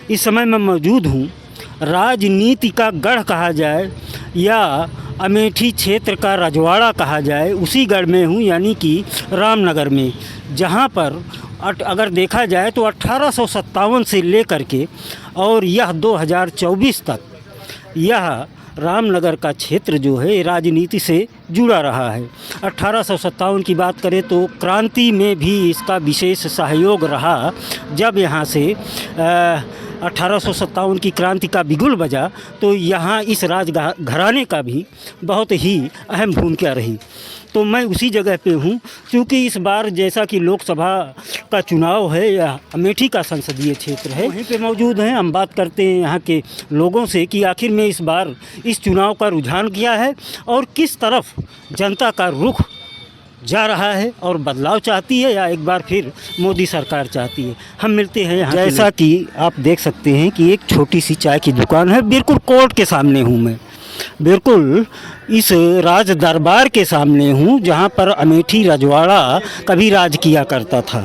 इस समय मैं मौजूद हूँ राजनीति का गढ़ कहा जाए या अमेठी क्षेत्र का रजवाड़ा कहा जाए, उसी गढ़ में हूँ, यानी कि रामनगर में, जहाँ पर अगर देखा जाए तो 1857 से लेकर के और यह 2024 तक यह रामनगर का क्षेत्र जो है राजनीति से जुड़ा रहा है। 1857 की बात करें तो क्रांति में भी इसका विशेष सहयोग रहा। जब यहाँ से 1857 की क्रांति का बिगुल बजा तो यहाँ इस राजघराने का भी बहुत ही अहम भूमिका रही। तो मैं उसी जगह पे हूँ, क्योंकि इस बार जैसा कि लोकसभा का चुनाव है, यह अमेठी का संसदीय क्षेत्र है, वहीं पे मौजूद हैं। हम बात करते हैं यहाँ के लोगों से कि आखिर में इस बार इस चुनाव का रुझान क्या है और किस तरफ जनता का रुख जा रहा है, और बदलाव चाहती है या एक बार फिर मोदी सरकार चाहती है। हम मिलते हैं यहाँ। जैसा कि आप देख सकते हैं कि एक छोटी सी चाय की दुकान है, बिल्कुल कोर्ट के सामने हूँ मैं, बिल्कुल इस राज दरबार के सामने हूँ जहाँ पर अमेठी रजवाड़ा कभी राज किया करता था।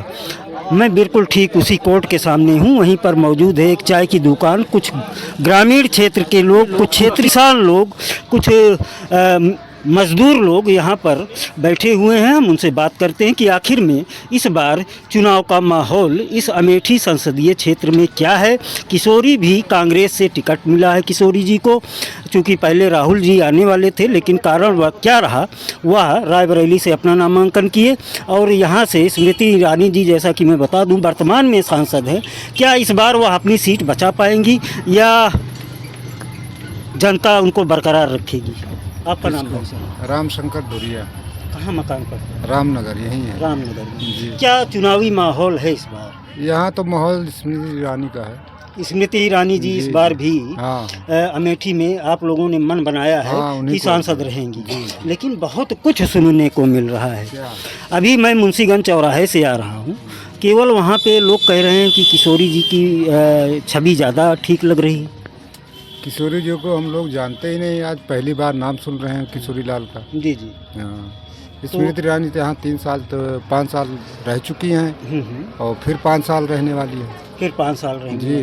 मैं बिल्कुल ठीक उसी कोर्ट के सामने हूँ। वहीं पर मौजूद है एक चाय की दुकान। कुछ ग्रामीण क्षेत्र के लोग, कुछ क्षेत्रीय किसान लोग, कुछ मज़दूर लोग यहाँ पर बैठे हुए हैं। हम उनसे बात करते हैं कि आखिर में इस बार चुनाव का माहौल इस अमेठी संसदीय क्षेत्र में क्या है। किशोरी भी कांग्रेस से टिकट मिला है किशोरी जी को, चूँकि पहले राहुल जी आने वाले थे, लेकिन कारण वह क्या रहा, वह रायबरेली से अपना नामांकन किए। और यहाँ से स्मृति ईरानी जी, जैसा कि मैं बता दूँ, वर्तमान में सांसद हैं। क्या इस बार वह अपनी सीट बचा पाएंगी या जनता उनको बरकरार रखेगी? आपका नाम है सर? रामशंकर धुरिया। कहाँ मकान पर? रामनगर, यही है। रामनगर में। जी। क्या चुनावी माहौल है इस बार? यहाँ तो माहौल स्मृति ईरानी का है। स्मृति ईरानी जी इस बार भी हाँ। अमेठी में आप लोगों ने मन बनाया है हाँ, कि सांसद रहेंगी, लेकिन बहुत कुछ सुनने को मिल रहा है। अभी मैं मुंशीगंज चौराहे से आ रहा हूँ, केवल वहाँ पे लोग कह रहे हैं कि किशोरी जी की छवि ज़्यादा ठीक लग रही है। किशोरी जी को हम लोग जानते ही नहीं, आज पहली बार नाम सुन रहे हैं किशोरी लाल का। जी जी। हाँ, स्मृति ईरानी तो यहाँ 5 साल रह चुकी हैं और फिर 5 साल रहने वाली है। फिर 5 साल रहेंगी जी।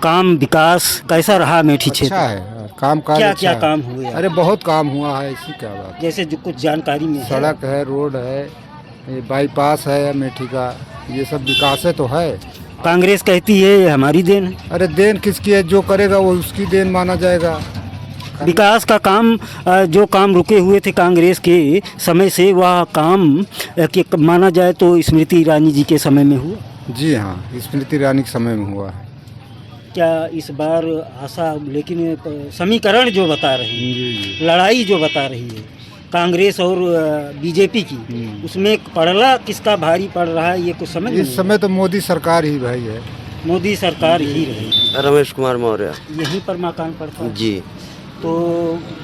काम विकास कैसा रहा अमेठी क्षेत्र? अच्छा है, काम काज क्या अच्छा क्या है। काम हुए? अरे बहुत काम हुआ है, ऐसी क्या बात। जैसे जो कुछ जानकारी में सड़क है, रोड है, ये बाईपास है अमेठी का, ये सब विकास है तो है। कांग्रेस कहती है ये हमारी देन है। अरे देन किसकी है? जो करेगा वो उसकी देन माना जाएगा। विकास का काम, जो काम रुके हुए थे कांग्रेस के समय से, वह काम के माना जाए तो स्मृति ईरानी जी के समय में हुआ। जी हाँ, स्मृति ईरानी के समय में हुआ है। क्या इस बार आशा, लेकिन समीकरण जो बता रहे हैं, लड़ाई जो बता रही है कांग्रेस और बीजेपी की, उसमें पड़ला किसका भारी पड़ रहा है ये कुछ समझ नहीं। इस समय तो मोदी सरकार ही भाई है। मोदी सरकार ही रहेगी। रमेश कुमार मौर्य। यहीं पर मकान पड़ता है जी। तो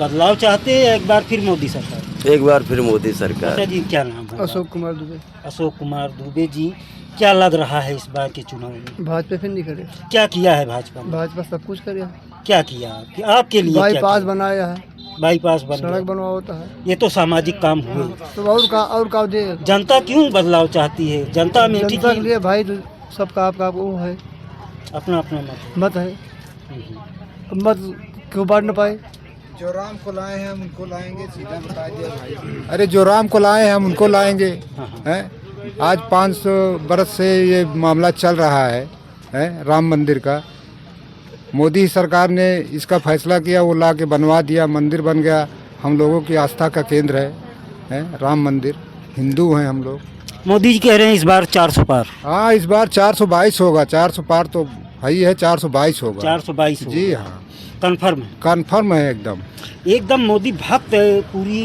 बदलाव चाहते हैं या एक बार फिर मोदी सरकार? एक बार फिर मोदी सरकार। अच्छा जी, क्या नाम है? अशोक कुमार दुबे। अशोक कुमार दुबे जी, क्या लग रहा है इस बार के चुनाव में? भाजपा फिर नहीं करे। क्या किया है भाजपा ने? भाजपा सब कुछ करे। क्या किया आपके लिए? बाईपास बनाया है, बाईपास बन सड़क बनवा होता है, ये तो सामाजिक काम हुए। तो और का दे। जनता क्यों बदलाव चाहती है? जनता में जनता के लिए भाई तो सबका आपका वो है, अपना अपना मत है। मत क्यों बांट न पाए? जो राम को लाए हैं हम उनको लाएंगे, सीधा बता दिया भाई। अरे जो राम को लाए हैं हम उनको लाएंगे। हैं? आज 500 बरस से ये मामला चल रहा है राम मंदिर का। मोदी सरकार ने इसका फैसला किया, वो ला के बनवा दिया, मंदिर बन गया। हम लोगों की आस्था का केंद्र है राम मंदिर। हिंदू हैं हम लोग। मोदी जी कह रहे हैं इस बार 400 पार। हाँ, इस बार 422 होगा। 400 पार तो भाई है, 422 होगा। 422 जी हाँ, कन्फर्म है एकदम। एकदम मोदी भक्त है। पूरी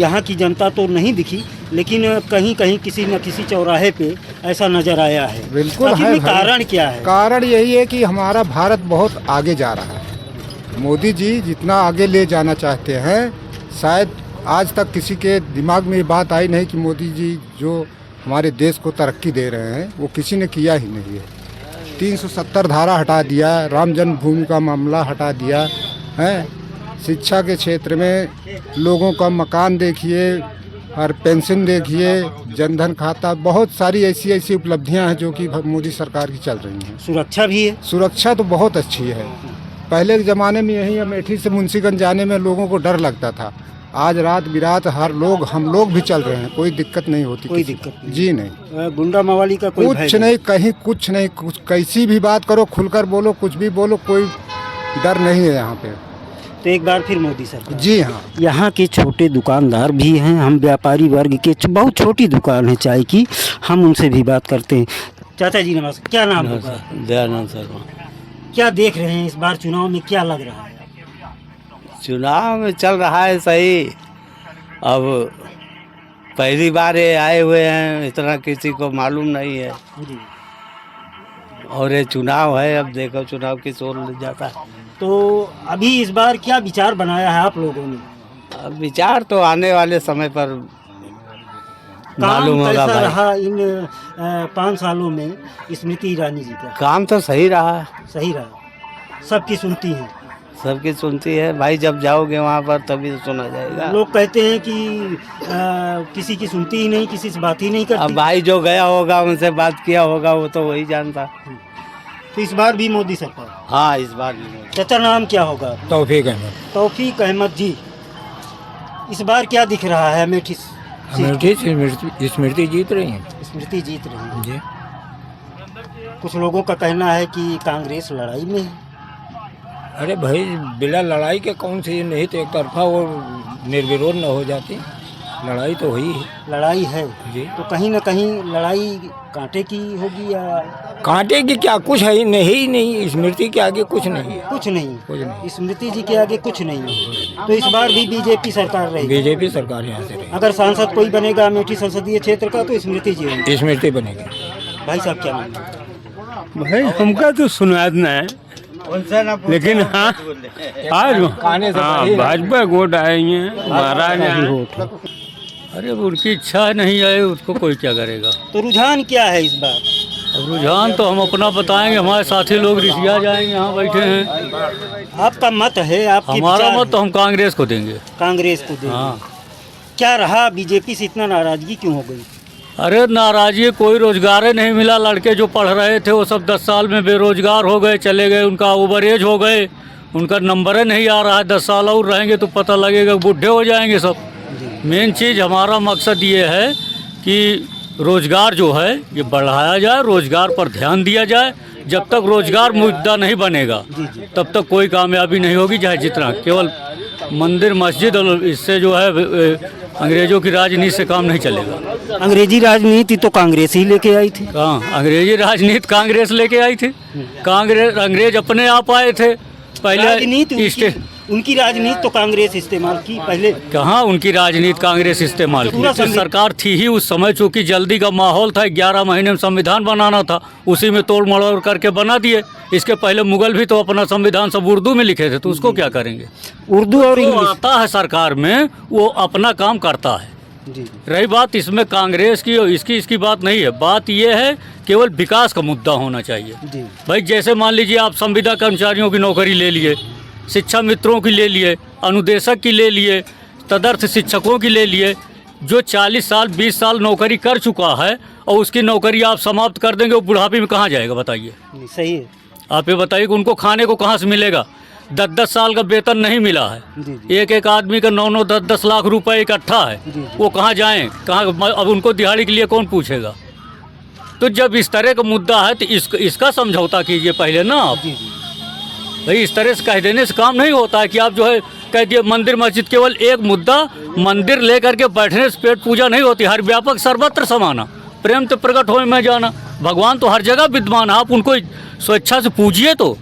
यहाँ की जनता तो नहीं दिखी, लेकिन कहीं कहीं किसी न किसी चौराहे पे ऐसा नजर आया है। बिल्कुल है भाई। कारण क्या है? कारण यही है कि हमारा भारत बहुत आगे जा रहा है। मोदी जी जितना आगे ले जाना चाहते हैं, शायद आज तक किसी के दिमाग में ये बात आई नहीं कि मोदी जी जो हमारे देश को तरक्की दे रहे हैं वो किसी ने किया ही नहीं है। 370 धारा हटा दिया, राम जन्मभूमि का मामला हटा दिया है। शिक्षा के क्षेत्र में लोगों का मकान देखिए, और पेंशन देखिए, जनधन खाता, बहुत सारी ऐसी ऐसी उपलब्धियां हैं जो कि मोदी सरकार की चल रही हैं। सुरक्षा भी है। सुरक्षा तो बहुत अच्छी है। पहले के ज़माने में यही अमेठी से मुंशीगंज जाने में लोगों को डर लगता था। आज रात बिरात हम लोग भी चल रहे हैं, कोई दिक्कत नहीं होती। कोई किसी को। दिक्कत नहीं। जी नहीं, गुंडा मवाली का कोई भय कुछ नहीं, कहीं कुछ नहीं, कुछ कैसी भी बात करो, खुलकर बोलो, कुछ भी बोलो, कोई डर नहीं है यहाँ पे। तो एक बार फिर मोदी सरकार। जी हाँ। यहाँ के छोटे दुकानदार भी हैं, हम व्यापारी वर्ग के बहुत छोटी दुकान है चाय की, हम उनसे भी बात करते हैं। चाचा जी नमस्कार, क्या नाम होगा? दयानंद शर्मा। क्या देख रहे हैं इस बार चुनाव में, क्या लग रहा है? चुनाव में चल रहा है सही। अब पहली बार ये आए हुए हैं, इतना किसी को मालूम नहीं है। जी। और ये चुनाव है, अब देखो चुनाव किस ओर ले जाता है। तो अभी इस बार क्या विचार बनाया है आप लोगों ने? अब विचार तो आने वाले समय पर मालूम काम होगा कैसा भाई। रहा इन 5 सालों में स्मृति ईरानी जी का? काम तो सही रहा, सही रहा, सबकी सुनती हैं। सबकी सुनती है भाई। जब जाओगे वहाँ पर तभी तो सुना जाएगा। लोग कहते हैं कि किसी की सुनती ही नहीं, किसी से बात ही नहीं अब करती। भाई जो गया होगा, उनसे बात किया होगा, वो तो वही जानता। तो इस बार भी मोदी सरकार। हाँ, इस बार भी मोदी। चाचा नाम क्या होगा? तौफीक अहमद। तौफीक अहमद जी, इस बार क्या दिख रहा है अमेठी से? स्मृति जीत रही है। स्मृति जीत रही है। जी। कुछ लोगों का कहना है कि कांग्रेस लड़ाई में है। अरे भाई, बिना लड़ाई के कौन सी, नहीं तो एक तरफा वो निर्विरोध न हो जाती। लड़ाई तो हुई है। लड़ाई है जी। तो कहीं ना कहीं लड़ाई कांटे की होगी या कांटे की क्या, कुछ है ही नहीं। स्मृति के आगे कुछ नहीं है। कुछ नहीं? कुछ नहीं। स्मृति जी के आगे कुछ नहीं है। तो इस बार भी बीजेपी सरकार रहेगी। बीजेपी सरकार यहाँ से रही। अगर सांसद कोई बनेगा अमेठी संसदीय क्षेत्र का तो स्मृति जी होंगी। स्मृति बनेगी। भाई साहब क्या नाम? भाई हमका तो सुनाद न है, लेकिन हाँ आज भाजपा वोट आएंगे महाराज यहाँ। अरे उनकी इच्छा नहीं आए, उसको कोई क्या करेगा। तो रुझान क्या है इस बार? अब रुझान तो हम अपना बताएंगे, हमारे साथी लोग रिसिया जाएंगे, यहाँ बैठे हैं। आपका मत है, आपकी हमारा विचार मत तो हम कांग्रेस को देंगे। कांग्रेस को देंगे। हाँ। क्या रहा, बीजेपी से इतना नाराजगी क्यों हो गई? अरे नाराजी, कोई रोजगार ही नहीं मिला। लड़के जो पढ़ रहे थे वो सब 10 साल में बेरोजगार हो गए, चले गए, उनका ओवर एज हो गए, उनका नंबर नहीं आ रहा है। 10 साल और रहेंगे तो पता लगेगा, बूढ़े हो जाएंगे सब। मेन चीज़ हमारा मकसद ये है कि रोजगार जो है ये बढ़ाया जाए, रोजगार पर ध्यान दिया जाए। जब तक रोजगार मुद्दा नहीं बनेगा तब तक कोई कामयाबी नहीं होगी। चाहे जितना केवल मंदिर मस्जिद और इससे जो है अंग्रेजों की राजनीति से काम नहीं चलेगा। अंग्रेजी राजनीति तो कांग्रेस ही लेके आई थी। कहाँ अंग्रेजी राजनीति कांग्रेस लेके आई थी? कांग्रेस, अंग्रेज अपने आप आए थे। पहले राजनीति उनकी राजनीति तो कांग्रेस इस्तेमाल की पहले। कहाँ उनकी राजनीति कांग्रेस इस्तेमाल की? सरकार थी ही उस समय, चूंकि जल्दी का माहौल था, 11 महीने में संविधान बनाना था, उसी में तोड़ मड़ोड़ करके बना दिए। इसके पहले मुगल भी तो अपना संविधान सब उर्दू में लिखे थे, तो उसको क्या करेंगे? उर्दू और इंग्लिश आता है सरकार में, वो अपना काम करता है। रही बात इसमें कांग्रेस की और इसकी बात नहीं है। बात ये है केवल विकास का मुद्दा होना चाहिए। भाई जैसे मान लीजिए आप संविदा कर्मचारियों की नौकरी ले लिए, शिक्षा मित्रों की ले लिए, अनुदेशक की ले लिए, तदर्थ शिक्षकों की ले लिए। जो 40 साल 20 साल नौकरी कर चुका है और उसकी नौकरी आप समाप्त कर देंगे, वो बुढ़ापे में कहाँ जाएगा बताइए? सही है। आप ये बताइए कि उनको खाने को कहाँ से मिलेगा? 10-10 साल का वेतन नहीं मिला है। एक आदमी का 9-9 10-10 लाख रुपए इकट्ठा है। वो कहाँ जाएं? कहाँ? अब उनको दिहाड़ी के लिए कौन पूछेगा? तो जब इस तरह का मुद्दा है तो इसका समझौता कीजिए पहले ना आप। भाई इस तरह से कह देने से काम नहीं होता है कि आप जो है कह दिए मंदिर मस्जिद। केवल एक मुद्दा, मंदिर लेकर के बैठने से पेट पूजा नहीं होती। हर व्यापक सर्वत्र समाना, प्रेम तो प्रकट हो में जाना। भगवान तो हर जगह विद्यमान, आप उनको स्वेच्छा से पूजिए। तो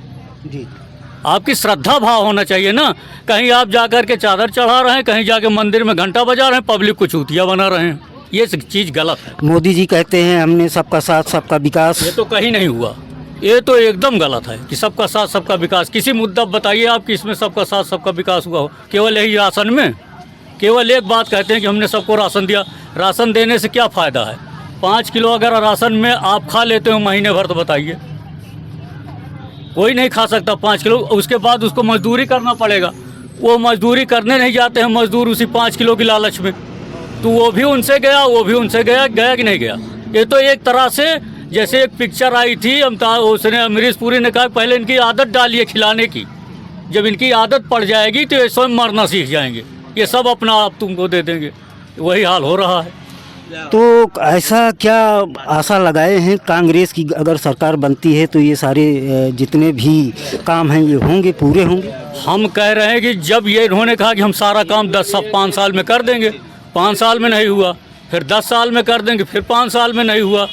आपकी श्रद्धा भाव होना चाहिए ना। कहीं आप जाकर के चादर चढ़ा रहे हैं, कहीं जाके मंदिर में घंटा बजा रहे हैं, पब्लिक को चूतिया बना रहे हैं। ये चीज़ गलत है। मोदी जी कहते हैं हमने सबका साथ सबका विकास। ये तो कहीं नहीं हुआ, ये तो एकदम गलत है कि सबका साथ सबका विकास। किसी मुद्दा बताइए आप कि इसमें सबका साथ सबका विकास हुआ हो। केवल यही राशन में केवल एक बात कहते हैं कि हमने सबको राशन दिया। राशन देने से क्या फ़ायदा है? 5 किलो अगर राशन में आप खा लेते हो महीने भर, तो बताइए कोई नहीं खा सकता 5 किलो। उसके बाद उसको मजदूरी करना पड़ेगा। वो मजदूरी करने नहीं जाते हैं मजदूर उसी 5 किलो की लालच में। तो वो भी उनसे गया, वो भी उनसे गया, गया कि नहीं गया। ये तो एक तरह से जैसे एक पिक्चर आई थी उसने अमरीश पुरी ने कहा पहले इनकी आदत डालिए खिलाने की, जब इनकी आदत पड़ जाएगी तो ये स्वयं मरना सीख जाएंगे, ये सब अपना आप तुमको दे देंगे। वही हाल हो रहा है। तो ऐसा क्या आशा लगाए हैं कांग्रेस की अगर सरकार बनती है तो ये सारे जितने भी काम हैं ये होंगे, पूरे होंगे? हम कह रहे हैं कि जब ये इन्होंने कहा कि हम सारा काम 5 साल में कर देंगे, 5 साल में नहीं हुआ, फिर 10 साल में कर देंगे, फिर 5 साल में नहीं हुआ,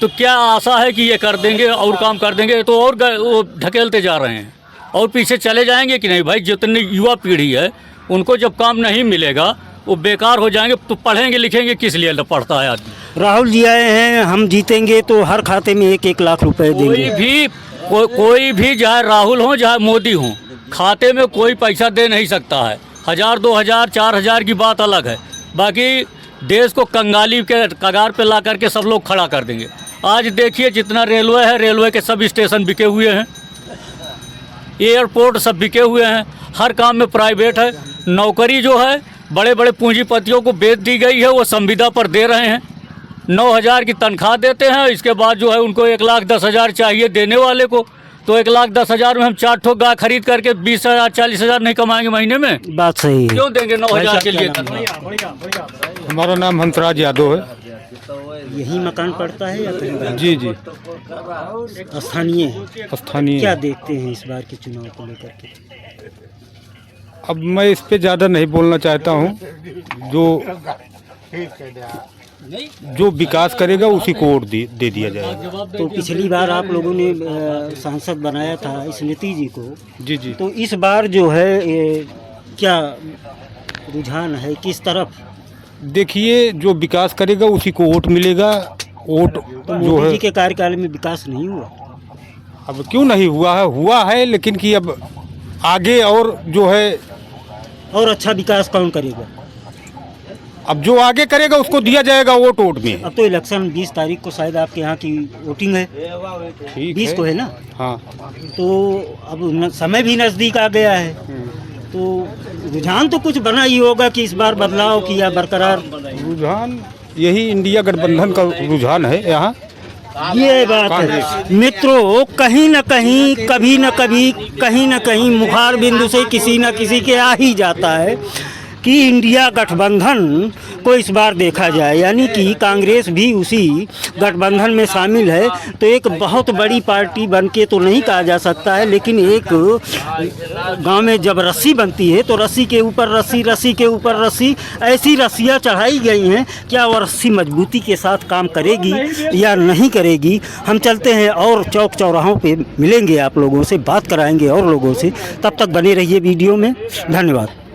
तो क्या आशा है कि ये कर देंगे और काम कर देंगे? तो और वो ढकेलते जा रहे हैं और पीछे चले जाएंगे कि नहीं। भाई जितनी युवा पीढ़ी है उनको जब काम नहीं मिलेगा वो बेकार हो जाएंगे, तो पढ़ेंगे लिखेंगे किस लिए पढ़ता है आदमी। राहुल जी आए हैं, हम जीतेंगे तो हर खाते में 1-1 लाख रुपए देंगे। कोई भी चाहे राहुल हो चाहे मोदी हो, खाते में कोई पैसा दे नहीं सकता है। 1000, 2000, 4000 की बात अलग है, बाकी देश को कंगाली के कगार पे ला करके सब लोग खड़ा कर देंगे। आज देखिए जितना रेलवे है, रेलवे के सब स्टेशन बिके हुए हैं, एयरपोर्ट सब बिके हुए हैं, हर काम में प्राइवेट है। नौकरी जो है बड़े बड़े पूंजीपतियों को बेच दी गई है, वो संविदा पर दे रहे हैं। 9000 की तनख्वाह देते हैं, इसके बाद जो है उनको 1,10,000 चाहिए देने वाले को, तो 1,10,000 में हम 4 ठो गाय खरीद करके 20,000 40,000 नहीं कमाएंगे महीने में? बात सही है। क्यों देंगे 9,000 के लिए? हमारा नाम हंसराज यादव है। यही मकान पड़ता है या कहीं? जी जी, स्थानीय है। स्थानीय। क्या देखते हैं इस बार के चुनाव को लेकर के? अब मैं इस पे ज़्यादा नहीं बोलना चाहता हूँ। जो विकास करेगा उसी को वोट दे दिया जाएगा। तो पिछली बार आप लोगों ने सांसद बनाया था स्मृति जी को। जी जी। तो इस बार जो है क्या रुझान है, किस तरफ? देखिए, जो विकास करेगा उसी को वोट मिलेगा। वोट तो जो मोदी है, जी के कार्यकाल में विकास नहीं हुआ? अब क्यों नहीं हुआ है, लेकिन कि अब आगे और जो है और अच्छा विकास कौन करेगा? अब जो आगे करेगा उसको दिया जाएगा वोट में। अब तो इलेक्शन 20 तारीख को शायद आपके यहाँ की वोटिंग है। ठीक 20 को है ना? हाँ। तो अब समय भी नज़दीक आ गया है, तो रुझान तो कुछ बना ही होगा कि इस बार बदलाव किया बरकरार। रुझान यही इंडिया गठबंधन का रुझान है यहाँ। ये बात है मित्रों, कहीं न कहीं कभी न कभी कहीं न कहीं मुखार बिंदु से किसी न किसी के आ ही जाता है कि इंडिया गठबंधन को इस बार देखा जाए, यानी कि कांग्रेस भी उसी गठबंधन में शामिल है। तो एक बहुत बड़ी पार्टी बन के तो नहीं कहा जा सकता है, लेकिन एक गांव में जब रस्सी बनती है तो रस्सी के ऊपर रस्सी, रस्सी के ऊपर रस्सी, ऐसी रस्सियां चढ़ाई गई हैं। क्या वो रस्सी मजबूती के साथ काम करेगी या नहीं करेगी? हम चलते हैं और चौक चौराहों पे मिलेंगे आप लोगों से, बात कराएंगे और लोगों से। तब तक बने रहिए वीडियो में। धन्यवाद।